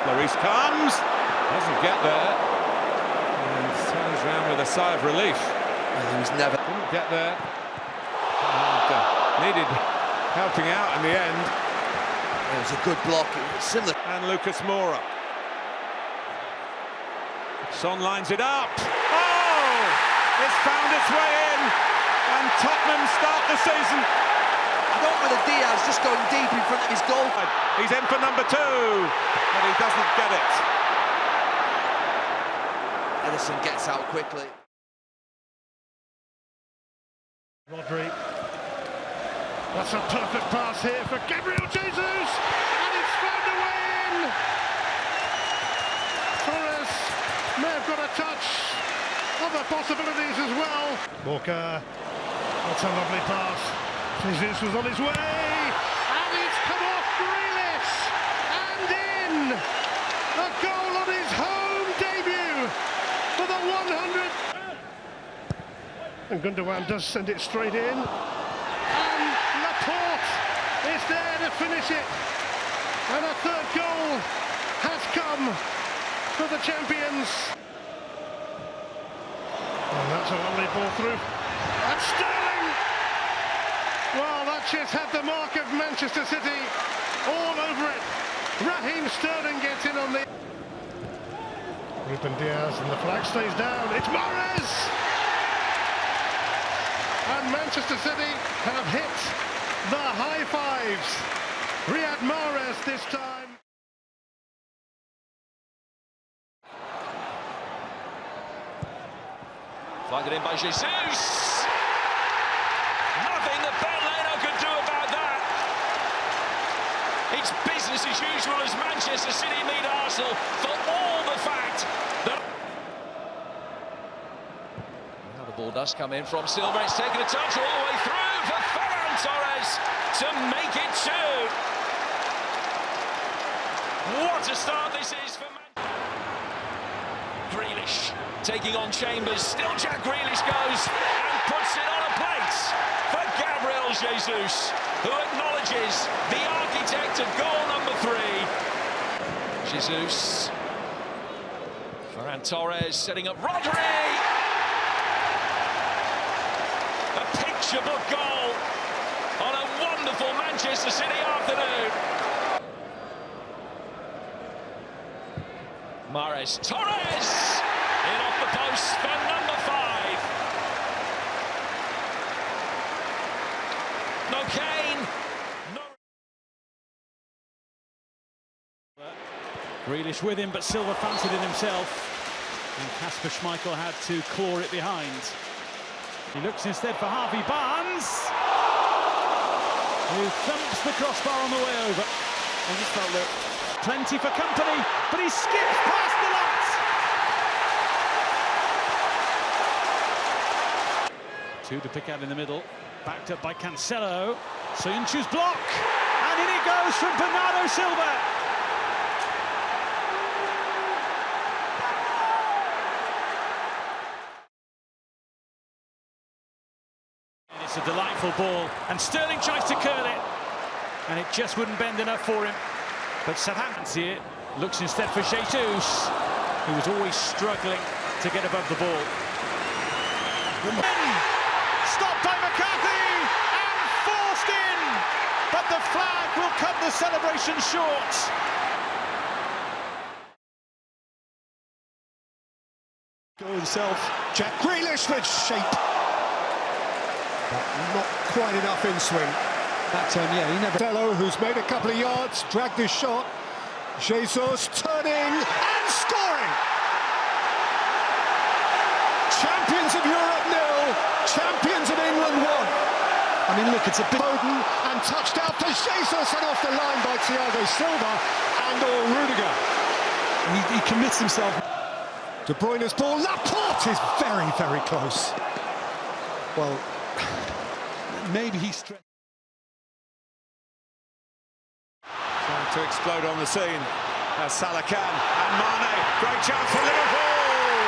Lloris comes, doesn't get there, and turns around with a sigh of relief. He was never... Didn't get there, and needed helping out in the end. It was a good block, it was similar. And Lucas Moura. Son lines it up. Oh! It's found its way in, and Tottenham start the season. Not with a Diaz just going deep in front of his goal. He's in for number 2, but he doesn't get it. Ederson gets out quickly. Rodri. That's a perfect pass here for Gabriel Jesus, and it's found a way in. Torres may have got a touch. Other possibilities as well. Walker. That's a lovely pass. Jesus was on his way, and it's come off Grealish, and in! A goal on his home debut for the 100th. And Gundogan does send it straight in, and Laporte is there to finish it. And a third goal has come for the champions. And that's a lovely ball through. That's Sterling! Well, that just had the mark of Manchester City all over it. Raheem Sterling gets in on the... Ruben Diaz, and the flag stays down. It's Mahrez! And Manchester City have hit the high fives. Riyad Mahrez this time. Flagged in by Jesus! Nothing that Burnley could do about that. It's business as usual as Manchester City meet Arsenal, for all the fact that... Now the ball does come in from Silva. It's taken a touch all the way through for Ferran Torres to make it 2. What a start this is for Grealish taking on Chambers. Still Jack Grealish goes and puts it on a plate for Gabriel Jesus, who acknowledges the architect of goal number 3. Jesus. Ferran Torres setting up Rodri. A picture book goal on a wonderful Manchester City afternoon. Mahrez, Torres! In off the post for number 5. No Kane. No. Grealish with him, but Silva fancied it himself. And Kasper Schmeichel had to claw it behind. He looks instead for Harvey Barnes, who thumps the crossbar on the way over. I just felt that plenty for company, but he skips past the lot. Two to pick out in the middle, backed up by Cancelo. Soyuncu's block, and in it goes from Bernardo Silva. And it's a delightful ball, and Sterling tries to curl it, and it just wouldn't bend enough for him. But Southampton see it, looks instead for Jesus, who was always struggling to get above the ball. Stopped by McCarthy and forced in, but the flag will cut the celebration short. Goal himself, Jack Grealish with shape, but not quite enough in swing. That time, yeah, he never... Fellow who's made a couple of yards, dragged his shot. Jesus turning and scoring! Champions of Europe 0, champions of England 1. I mean, look, it's a bit... Foden and touched out to Jesus and off the line by Thiago Silva and/or Rudiger. He commits himself. De Bruyne's ball, Laporte is very, very close. Well, maybe he's... To explode on the scene as Salah can, and Mane, great chance for Liverpool.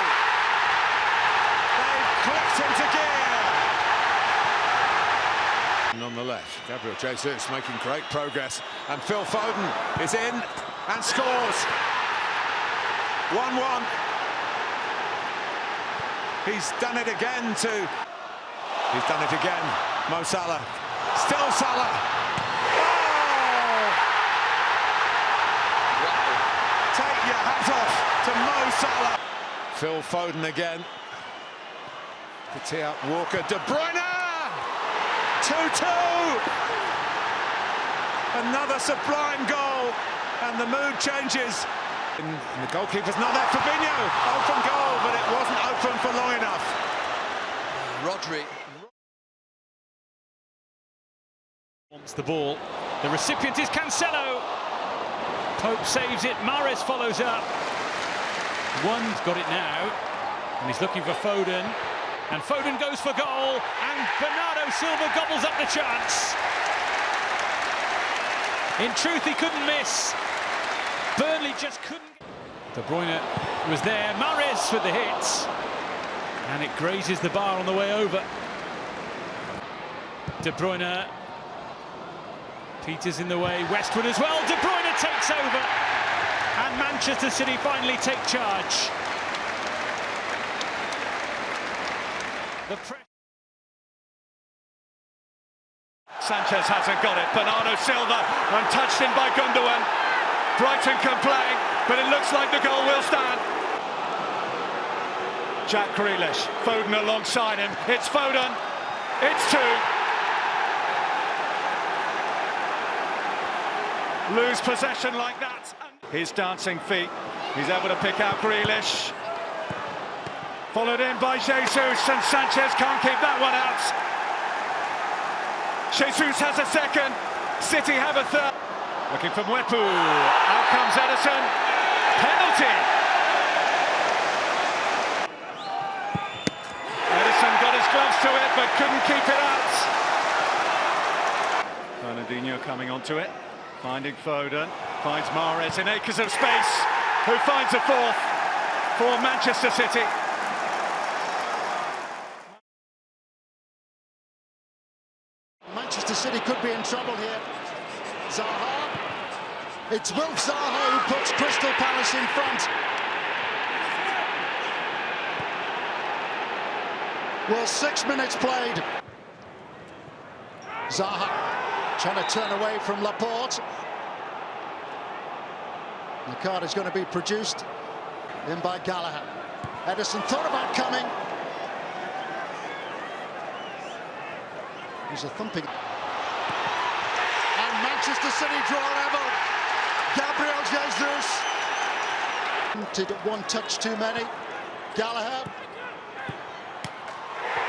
They've clicked into gear. And on the left, Gabriel Jesus making great progress, and Phil Foden is in and scores. 1-1. He's done it again He's done it again. Mo Salah. Still Salah. Oh! Wow. Take your hat off to Mo Salah. Phil Foden again. To tee up Walker. De Bruyne! 2-2! Another sublime goal. And the mood changes. And the goalkeeper's not there. Fabinho. Open goal, but it wasn't open for long enough. Rodri. Wants the ball. The recipient is Cancelo. Pope saves it. Mahrez follows up. One's got it now. And he's looking for Foden. And Foden goes for goal. And Bernardo Silva gobbles up the chance. In truth, he couldn't miss. Burnley just couldn't. De Bruyne was there. Mahrez with the hit. And it grazes the bar on the way over. De Bruyne. Peters in the way. Westwood as well. De Bruyne takes over. And Manchester City finally take charge. Sanchez hasn't got it. Bernardo Silva untouched in by Gundogan. Brighton can play, but it looks like the goal will stand. Jack Grealish, Foden alongside him. It's Foden. It's 2. Lose possession like that. His dancing feet. He's able to pick out Grealish. Followed in by Jesus, and Sanchez can't keep that one out. Jesus has a second. City have a third. Looking for Mwepu. Out comes Edison. Penalty. Edison got his gloves to it, but couldn't keep it out. Fernandinho coming onto it. Finding Foden. Finds Mahrez in acres of space. Who finds a fourth for Manchester City. Manchester City could be in trouble here. Zaha. It's Wilf Zaha who puts Crystal Palace in front. Well, 6 minutes played. Zaha trying to turn away from Laporte. The card is going to be produced in by Gallagher. Edison thought about coming. There's a thumping. And Manchester City draw level. Gabriel Jesus. Did one touch too many. Gallagher,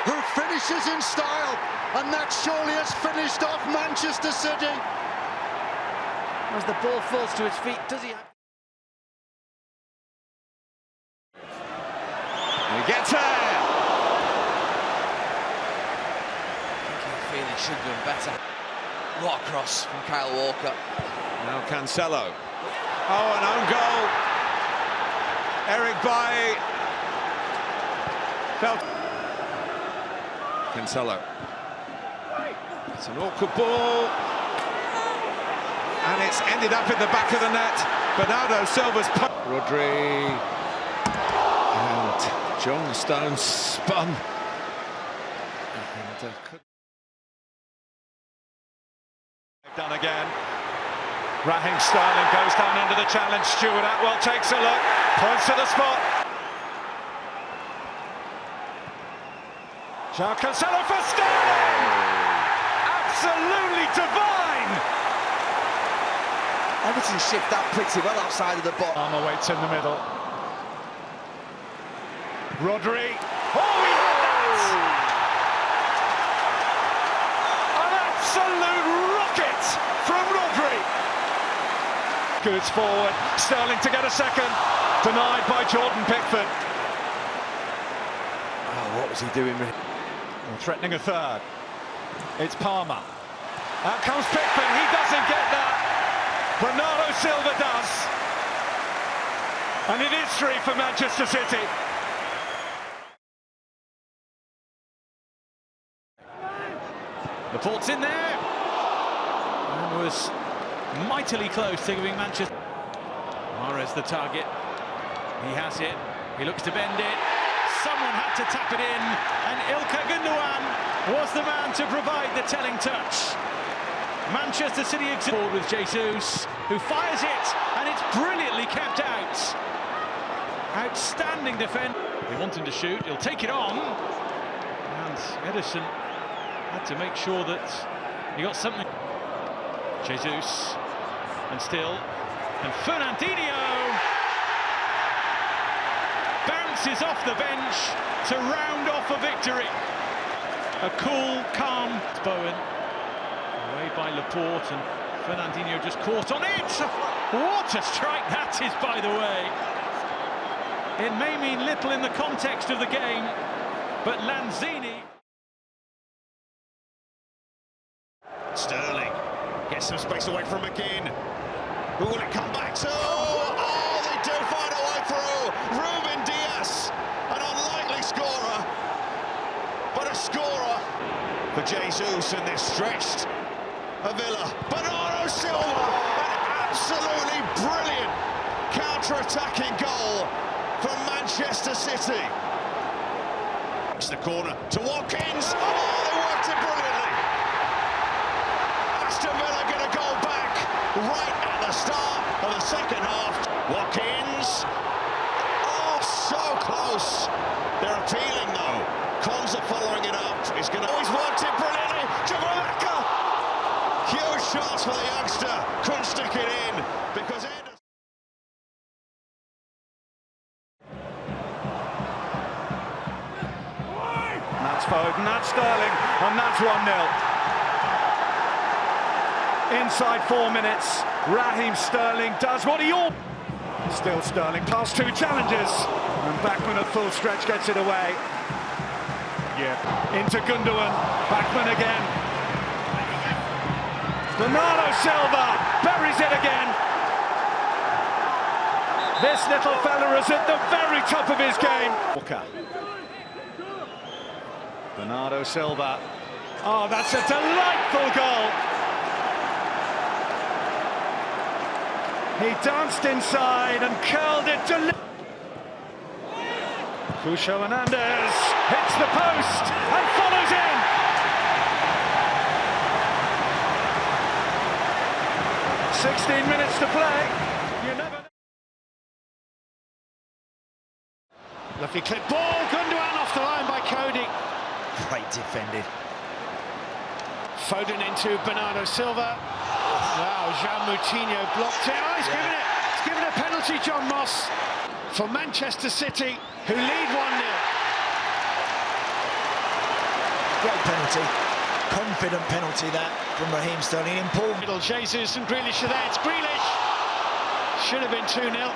who finishes in style, and that surely has finished off Manchester City. As the ball falls to his feet, does he? He gets there. He should have done better. What a cross from Kyle Walker. Now Cancelo. Oh, an own goal. Eric Bailly. Cancelo. It's an awkward ball. And it's ended up in the back of the net. Bernardo Silva's Rodri. And John Stones spun. And Done again. Raheem Sterling goes down into the challenge. Stuart Atwell takes a look, points to the spot. João Cancelo for Sterling! Absolutely divine! Everton shift that pretty well outside of the box. Armour waits in the middle. Rodri. Oh, he hit that! An absolute rocket from Rodri. Goods forward. Sterling to get a second. Denied by Jordan Pickford. Oh, what was he doing? Threatening a third. It's Palmer. Out comes Pickford. He doesn't get that. Bernardo Silva does. And it is 3 for Manchester City. Laporte's in there. And was mightily close to giving Manchester. Mahrez the target. He has it. He looks to bend it. Someone had to tap it in, and Ilkay Gundogan was the man to provide the telling touch. Manchester City exit with Jesus, who fires it, and it's brilliantly kept out. Outstanding defence. They want him to shoot. He'll take it on, and Ederson had to make sure that he got something. Jesus, and still, and Fernandinho bounces off the bench to round off a victory. A cool, calm Bowen, away by Laporte, and Fernandinho just caught on it. What a strike that is, by the way. It may mean little in the context of the game, but Lanzini. Sterling gets some space away from McGinn. Who will it come back to? Oh, they do find a way through. Ruben Dias, an unlikely scorer, but a scorer for Jesus, and they're stretched. Villa, Bernardo Silva, an absolutely brilliant counter-attacking goal from Manchester City. It's the corner to Watkins. Oh, they worked it brilliantly. Aston Villa get a goal back right at the start of the second half. Watkins. Oh, so close. They're appealing though. Konza following it up. He's worked it brilliantly. Jabraka. Huge shots for the youngster. Couldn't stick it in because That's Foden, that's Sterling, and that's 1-0. Inside 4 minutes, Raheem Sterling does what he ought. Still Sterling, past two challenges, and Backman at full stretch gets it away. Into Gundogan, Backman again. Bernardo Silva buries it again. This little fella is at the very top of his game. Walker. Bernardo Silva. Oh, that's a delightful goal. He danced inside and curled it to... Cucho Hernandez hits the post and follows in. "16 minutes to play. You never... Lovely clip ball. Gundogan off the line by Cody. Great defended. Foden into Bernardo Silva. Wow, Jean Moutinho blocked it. Oh, he's given a penalty, John Moss, for Manchester City, who lead 1-0. Great penalty. Confident penalty that from Raheem Sterling. Important. Middle, Jesus and Grealish are there. It's Grealish. Should have been 2-0.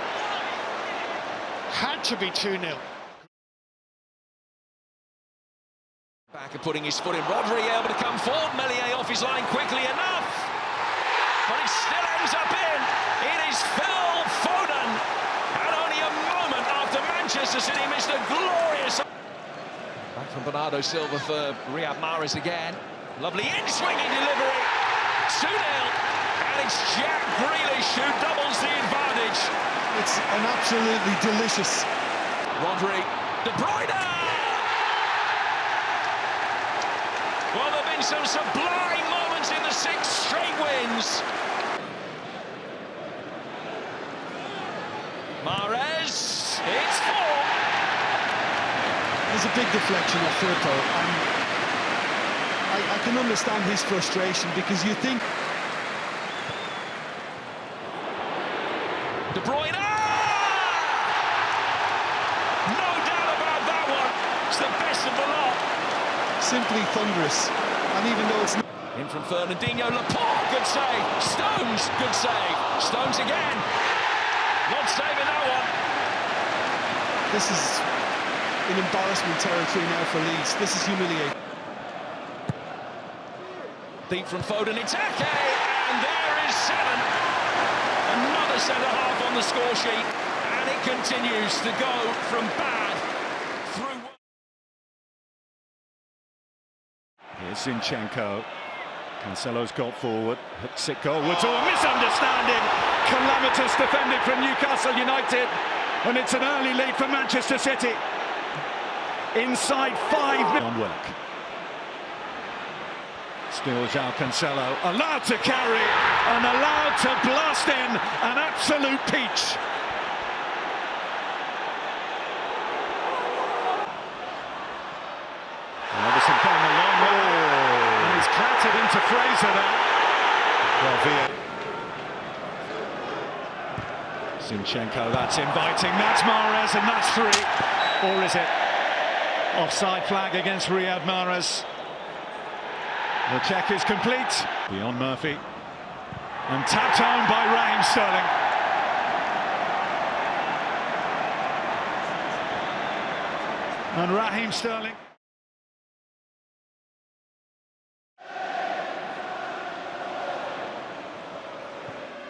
Had to be 2-0. Back and putting his foot in. Rodri able to come forward. Meslier off his line quickly enough. But it still ends up in. It is Phil Foden. And only a moment after Manchester City missed a glorious... Back from Bernardo Silva for Riyad Mahrez again. Lovely in-swinging delivery. 2-0. And it's Jack Grealish who doubles the advantage. It's an absolutely delicious... Rodri. De Bruyne! Well, there have been some sublime moments in the 6 straight wins. Mahrez, it's 4. There's a big deflection off Firpo, and I can understand his frustration, because you think... De Bruyne! No doubt about that one. It's the best of the lot. Simply thunderous, and even though it's not... In from Fernandinho, Laporte, good save. Stones, good save. Stones again. Not saving that one. This is in embarrassment territory now for Leeds. This is humiliating. Deep from Foden, it's Ake, and there is 7. Another centre-half on the score sheet, and it continues to go from bad through... Here's Zinchenko. Cancelo's got forward, hooks it goalwards. Oh, a misunderstanding! Calamitous defending from Newcastle United. And it's an early lead for Manchester City. Inside 5 minutes. On work. Still João Cancelo, allowed to carry and allowed to blast in an absolute peach. Everton came a long way, and he's clattered into Fraser there. Well, Zinchenko, that's inviting, that's Mahrez, and that's 3. Or is it? Offside flag against Riyad Mahrez. The check is complete. Beyond Murphy. And tapped home by Raheem Sterling. And Raheem Sterling.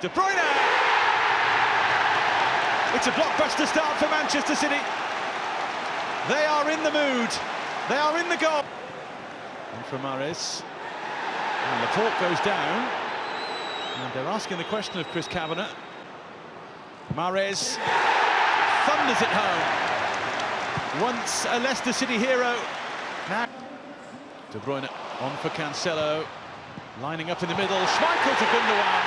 De Bruyne! It's a blockbuster start for Manchester City. They are in the mood. They are in the goal. And for Mahrez. And Laporte goes down. And they're asking the question of Chris Kavanagh. Mahrez thunders it home. Once a Leicester City hero. Now De Bruyne on for Cancelo. Lining up in the middle. Schmeichel to Gundogan.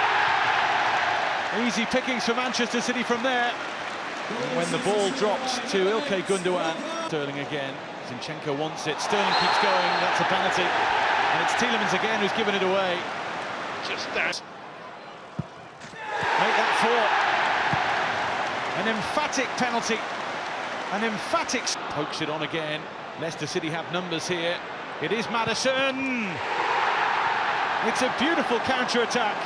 Easy pickings for Manchester City from there. And when the ball drops to Ilkay Gundogan. Sterling again. Zinchenko wants it. Sterling keeps going. That's a penalty. And it's Tielemans again who's given it away. Just that. Make that 4. An emphatic penalty. An emphatic... Pokes it on again. Leicester City have numbers here. It is Maddison. It's a beautiful counter-attack.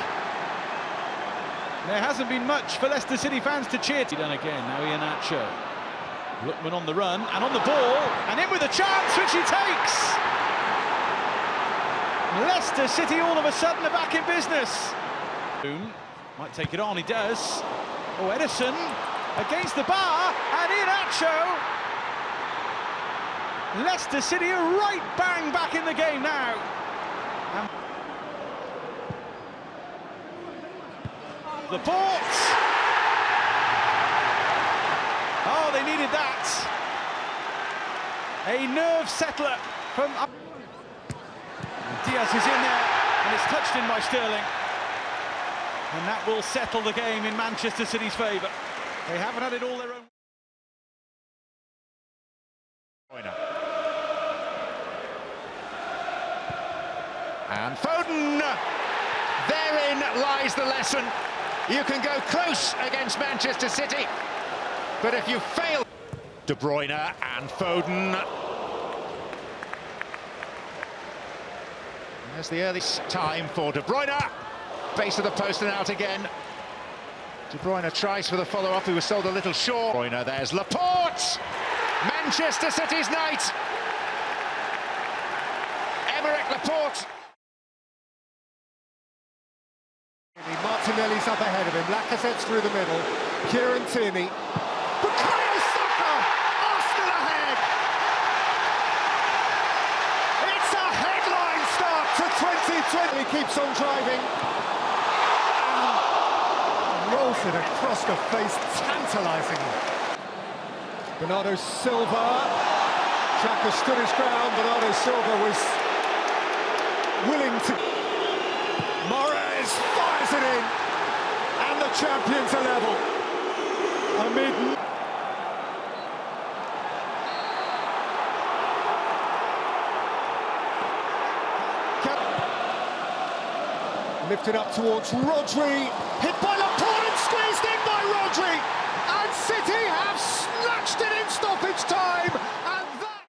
There hasn't been much for Leicester City fans to cheer. Done again, now Iheanacho. Lookman on the run, and on the ball, and in with a chance, which he takes! Leicester City all of a sudden are back in business. Might take it on, he does. Oh, Edison against the bar, and Iheanacho. Leicester City are right bang back in the game now. Laporte! Oh, they needed that. A nerve settler from up. Diaz is in there, and it's touched in by Sterling. And that will settle the game in Manchester City's favour. They haven't had it all their own. And Foden! Therein lies the lesson. You can go close against Manchester City, but if you fail... De Bruyne and Foden. There's the early time for De Bruyne. Base of the post and out again. De Bruyne tries for the follow-up, he was sold a little short. De Bruyne, there's Laporte! Manchester City's night! Emerick Laporte. Martinelli's up ahead of him, Lacazette's through the middle, Kieran Tierney. Bukayo Saka! Arsenal ahead! It's a headline start to 2020. He keeps on driving. And rolls it across the face, tantalising. Bernardo Silva. Xhaka stood his ground, Bernardo Silva was willing to... Mahrez fires it in, and the champions are level. Amid... Lifted up towards Rodri, hit by Laporte and squeezed in by Rodri, and City have snatched it in stoppage time, and that...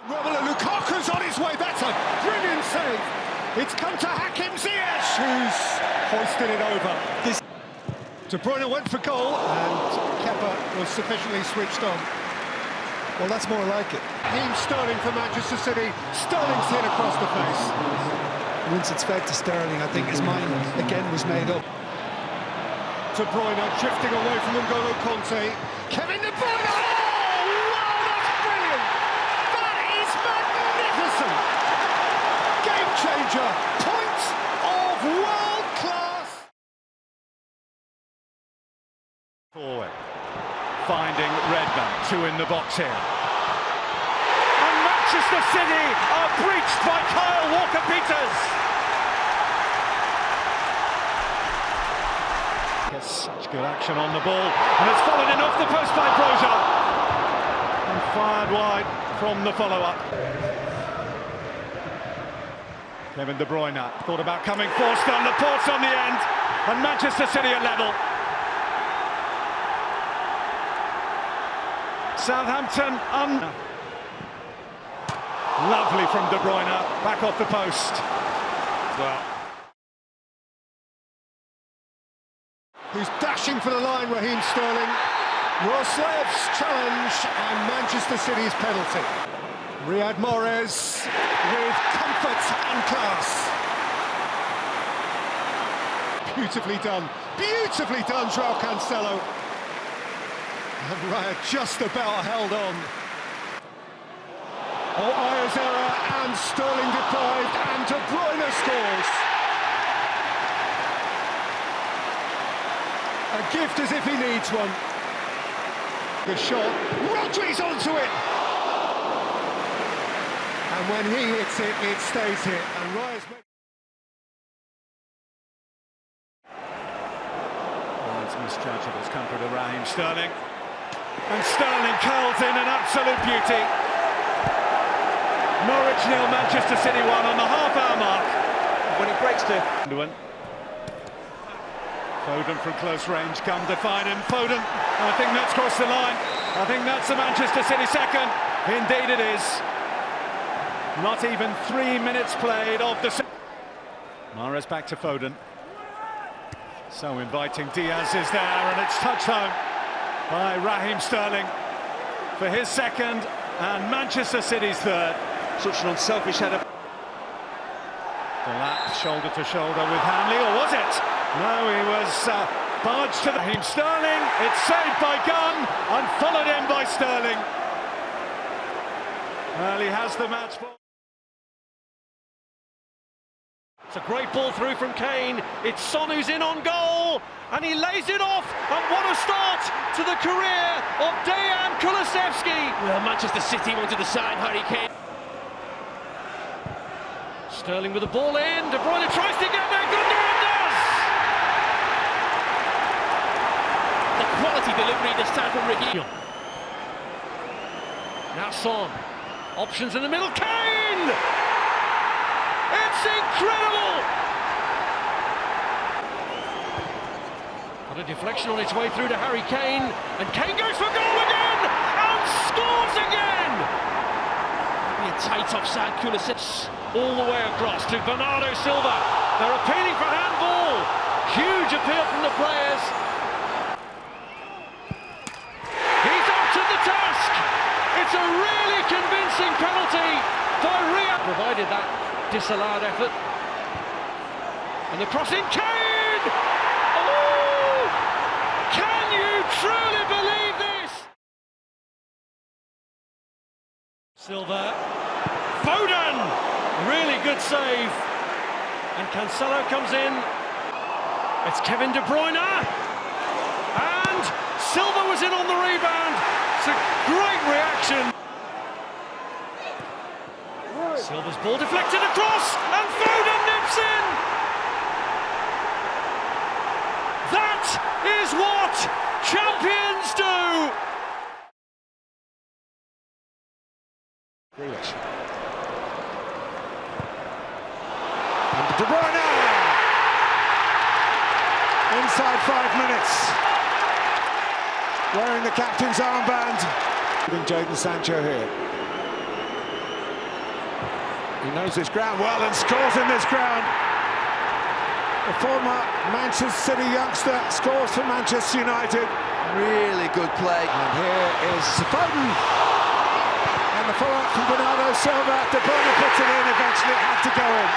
Romelu Lukaku's on his way, that's a brilliant save. It's come to Hakim Ziyech, who's hoisted it over. De Bruyne went for goal, and Kepa was sufficiently switched on. Well, that's more like it. Raheem Sterling for Manchester City. Sterling's hit across the face. Once it's fed to Sterling, I think his mind again was made up. De Bruyne drifting away from N'Golo Conte. Kevin De Bruyne! Oh, wow, that's brilliant! That is magnificent! Game changer! Point of world! finding Redmond. Two in the box here. And Manchester City are breached by Kyle Walker-Peters. Yes, such good action on the ball, and it's fallen in off the post by Broja. And fired wide from the follow-up. Kevin De Bruyne thought about coming forced on the ports on the end, and Manchester City are level. Southampton lovely from De Bruyne, back off the post. Well, who's dashing for the line, Raheem Sterling. Roslev's challenge and Manchester City's penalty. Riyad Mahrez with comfort and class. Beautifully done, João Cancelo. And Raya just about held on. Oh, Ayer's error, and Sterling deprived, and De Bruyne scores. A gift as if he needs one. The shot, Rodri's onto it! And when he hits it, it stays hit. And Raya's... Oh, it's misjudged. It's come for the Raheem Sterling. And Sterling curls in an absolute beauty. Norwich 0, Manchester City 1 on the half-hour mark. When it breaks to... Foden from close range, come to find him. Foden, I think that's crossed the line. I think that's the Manchester City second. Indeed it is. Not even 3 minutes played of the... Mahrez back to Foden. So inviting, Diaz is there, and it's touched home by Raheem Sterling for his second and Manchester City's third. Such an unselfish header. The lap, shoulder to shoulder with Hanley, or was it? No, he was barged to Raheem Sterling. It's saved by Gunn and followed in by Sterling. Well, he has the match ball. It's a great ball through from Kane. It's Son who's in on goal, and he lays it off. And what a start to the career of Dejan Kulusevski. Well, Manchester City wanted to sign Harry Kane. Sterling with the ball in. De Bruyne tries to get there. Gundogan does. The quality delivery this time from Raheem. Now Son. Options in the middle. Kane! It's incredible! Got a deflection on its way through to Harry Kane, and Kane goes for goal again and scores again! Be a tight offside, Kulusevski. All the way across to Bernardo Silva. They're appealing for handball. Huge appeal from the players. He's up to the task. It's a really convincing penalty by Riyad. Provided that disallowed effort. And the cross in, Kane! Oh! Can you truly believe this? Silva. Foden! Really good save. And Cancelo comes in. It's Kevin De Bruyne. And Silva was in on the rebound. It's a great reaction. Silva's ball deflected across, and Foden nips in! That is what champions do! Grealish. And De Bruyne! Inside 5 minutes. Wearing the captain's armband. Jadon Sancho here. He knows this ground well and scores in this ground. The former Manchester City youngster scores for Manchester United. Really good play. And here is Foden. And the follow-up from Bernardo Silva. De Bruyne puts it in, eventually it had to go in.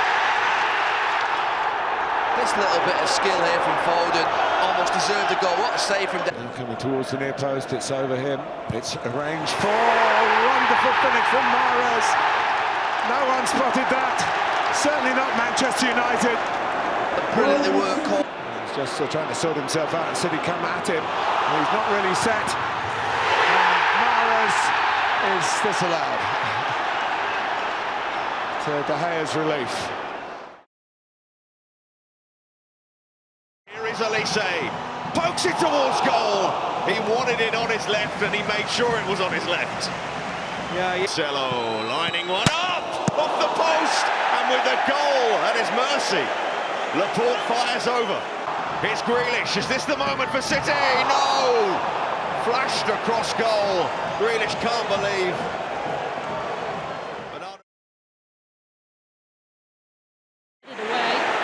This little bit of skill here from Foden almost deserved a goal. What a save from... Now coming towards the near post, it's over him. It's arranged for a wonderful finish from Mahrez. No one spotted that. Certainly not Manchester United. Brilliantly worked call. He's just trying to sort himself out, and City come at him. He's not really set. is disallowed. To De Gea's relief. Here is Elise, pokes it towards goal. He wanted it on his left and he made sure it was on his left. Yeah, Cello lining one up, off the post, and with a goal at his mercy. Laporte fires over. Here's Grealish, is this the moment for City? No! Flashed across goal. Grealish can't believe.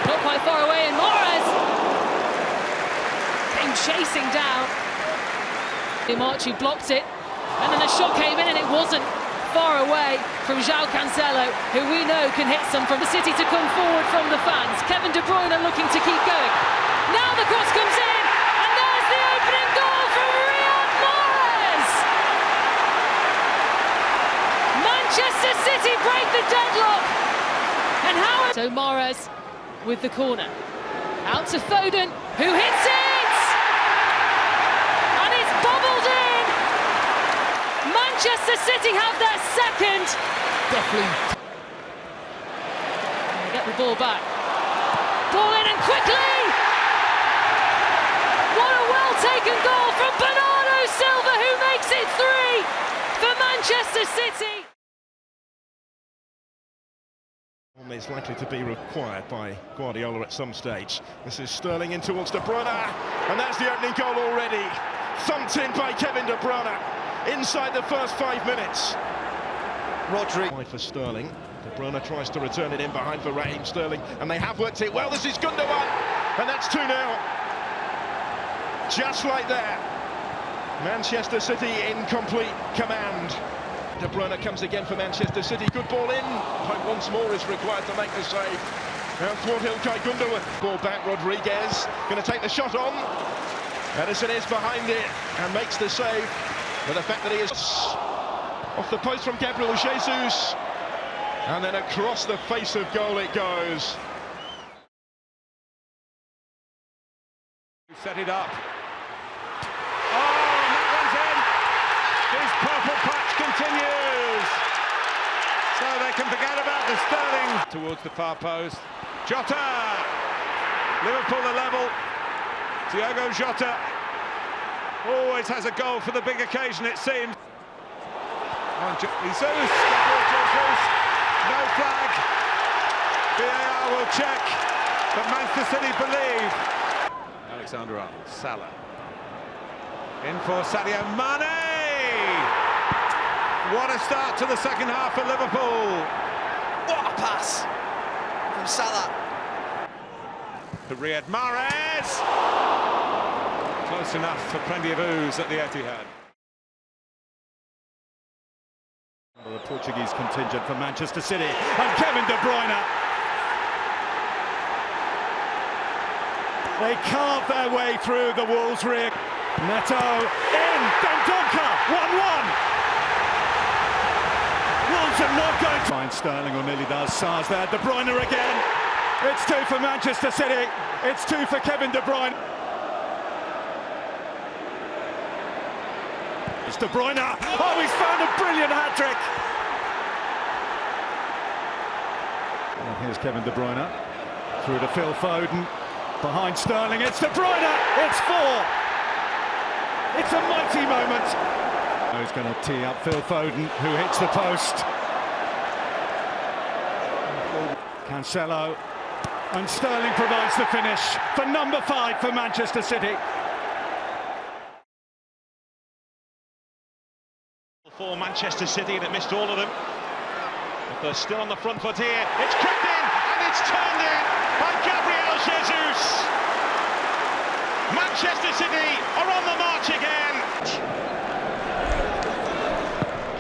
Not quite far away, and Morris came chasing down. Marchi blocked it, and then the shot came in, and it wasn't far away from João Cancelo, who we know can hit some from the City to come forward from the fans. Kevin De Bruyne looking to keep going. Now the cross comes in, and there's the opening goal from Riyad Mahrez. Manchester City break the deadlock, and how? So Mahrez with the corner, out to Foden, who hits it, and it's bubbled in. Manchester City have their second. definitely. Get the ball back. Ball in and quickly. What a well-taken goal from Bernardo Silva, who makes it 3 for Manchester City. Is likely to be required by Guardiola at some stage. This is Sterling in towards De Bruyne, and that's the opening goal already. Thumped in by Kevin De Bruyne inside the first 5 minutes. Rodri. Wide for Sterling. De Bruyne tries to return it in behind for Raheem Sterling, and they have worked it well. This is Gundogan, and that's 2-0. Just like that. Manchester City in complete command. De Bruyne comes again for Manchester City. Good ball in. Pope once more is required to make the save. Now thwart Ilkay Gundogan. Ball back. Rodriguez going to take the shot on. Edison is behind it and makes the save. But the fact that he is off the post from Gabriel Jesus, and then across the face of goal it goes. Set it up. His purple patch continues, so they can forget about the Sterling. Towards the far post, Jota, Liverpool the level. Diogo Jota always has a goal for the big occasion, it seems. Jesus, no flag. VAR will check, but Manchester City believe. Alexander-Arnold, Salah, in for Sadio Mane. What a start to the second half for Liverpool. What a pass from Salah. To Riyad Mahrez. Close enough for plenty of ooze at the Etihad. The Portuguese contingent for Manchester City, and Kevin De Bruyne. They carve their way through the Wolves' rear. Neto in, Dendonka, 1-1. Wolves are not going to find Sterling, or nearly does. Sar's there, De Bruyne again. It's 2 for Manchester City. It's 2 for Kevin De Bruyne. It's De Bruyne. Oh, he's found a brilliant hat-trick. And here's Kevin De Bruyne through to Phil Foden. Behind Sterling, it's De Bruyne. It's 4. It's a mighty moment. He's going to tee up Phil Foden, who hits the post. Cancelo, and Sterling provides the finish for number 5 for Manchester City. For Manchester City, and it missed all of them. But they're still on the front foot here. It's crept in, and it's turned in by Gabriel Jesus. Manchester City are on the march again.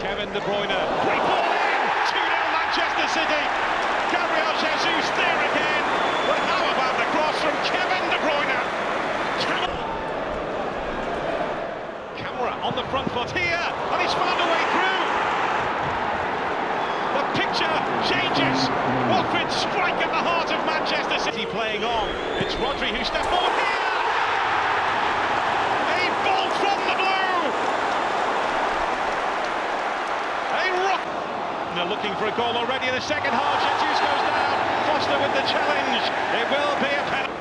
Kevin De Bruyne, great ball in, 2-0 Manchester City. Gabriel Jesus there again, but how about the cross from Kevin De Bruyne? Camera on the front foot here, and he's found a way through. The picture changes. Watford strike at the heart of Manchester City playing on. It's Rodri who steps forward here. A bolt from the blue. for a goal already in the second half. Jesus goes down. Foster with the challenge. It will be a penalty.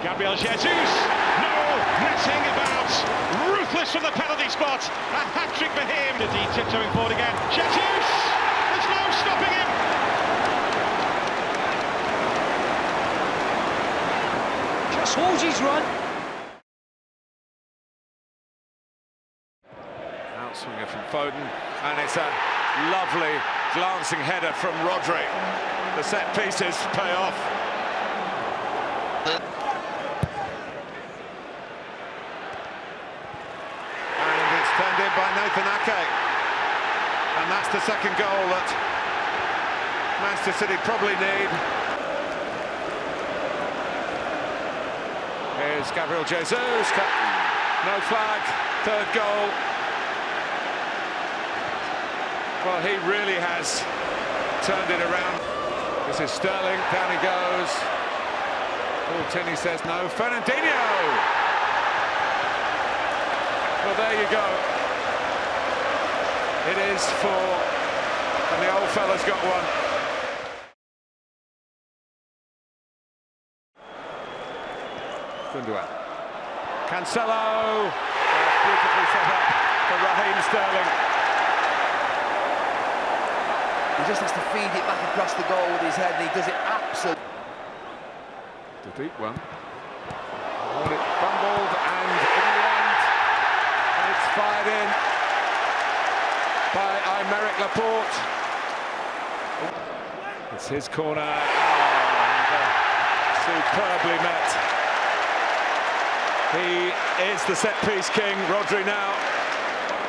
Gabriel Jesus. No messing about. Ruthless from the penalty spot. A hat-trick for him. The D tiptoeing forward again. Jesus. There's no stopping him. Just holds his run. Outswinger from Foden, and it's a lovely glancing header from Rodri. The set pieces pay off. And it's turned in by Nathan Ake. And that's the second goal that Manchester City probably need. Here's Gabriel Jesus. No flag. Third goal. Well, he really has turned it around. This is Sterling, down he goes. Paul Tinney says no. Fernandinho! Well, there you go. It is 4, and the old fella's got one. Gundogan. Cancelo! Beautifully set up for Raheem Sterling. He just has to feed it back across the goal with his head, and he does it absolutely. The deep one. And it fumbled, and in the end, it's fired in by Aymeric Laporte. It's his corner. Superbly met. He is the set-piece king, Rodri now.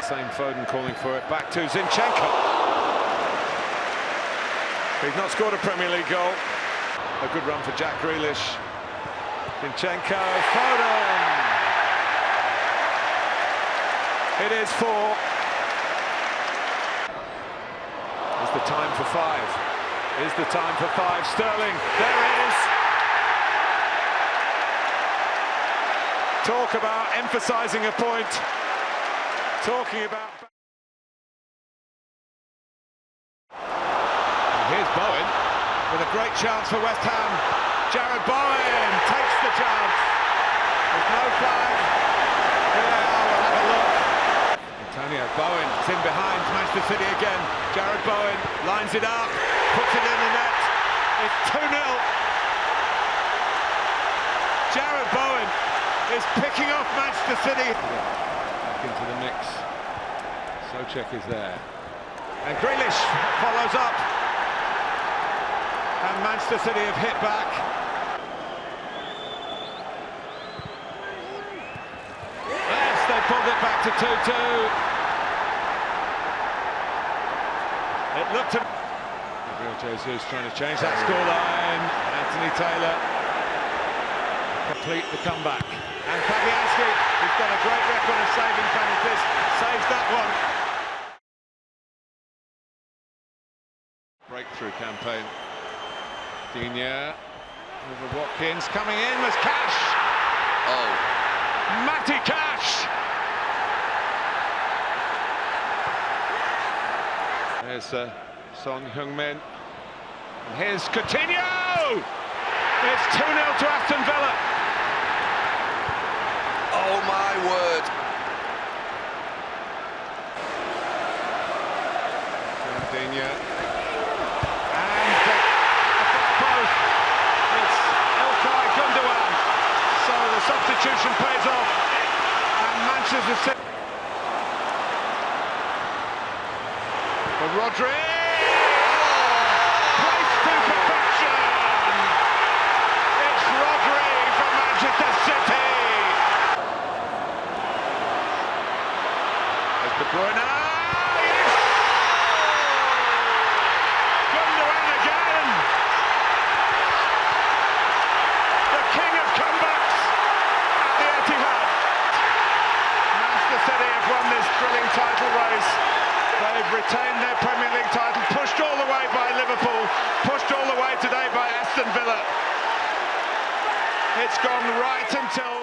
Same Foden calling for it, back to Zinchenko. He's not scored a Premier League goal. A good run for Jack Grealish. Zinchenko, Foden! It is 4. Is the time for 5? Is the time for 5? Sterling, there it is! Talk about emphasising a point. Talking about... Here's Bowen with a great chance for West Ham. Jared Bowen takes the chance. There's no flag. Here they are, we'll have a look. Antonio Bowen is in behind Manchester City again. Jared Bowen lines it up, puts it in the net. It's 2-0. Jared Bowen is picking off Manchester City. Back into the mix. Soucek is there. And Grealish follows up. And Manchester City have hit back. Yes, they pulled it back to 2-2. It looked to... Gabriel Jesus trying to change that scoreline. Anthony Taylor complete the comeback. And Fabianski, who's got a great record of saving penalties, saves that one. Breakthrough campaign. Digne over Watkins, coming in was Cash. Oh. Matty Cash. There's Son Heung-min. And here's Coutinho. It's 2-0 to Aston Villa. Oh my word. Digne. Substitution pays off, and Manchester City. For Rodri, placed to perfection. It's Rodri for Manchester City. There's De Bruyne. Yes! Gundogan again. The king of comebacks. Manchester City have won this thrilling title race. They've retained their Premier League title, pushed all the way by Liverpool, pushed all the way today by Aston Villa. It's gone right until...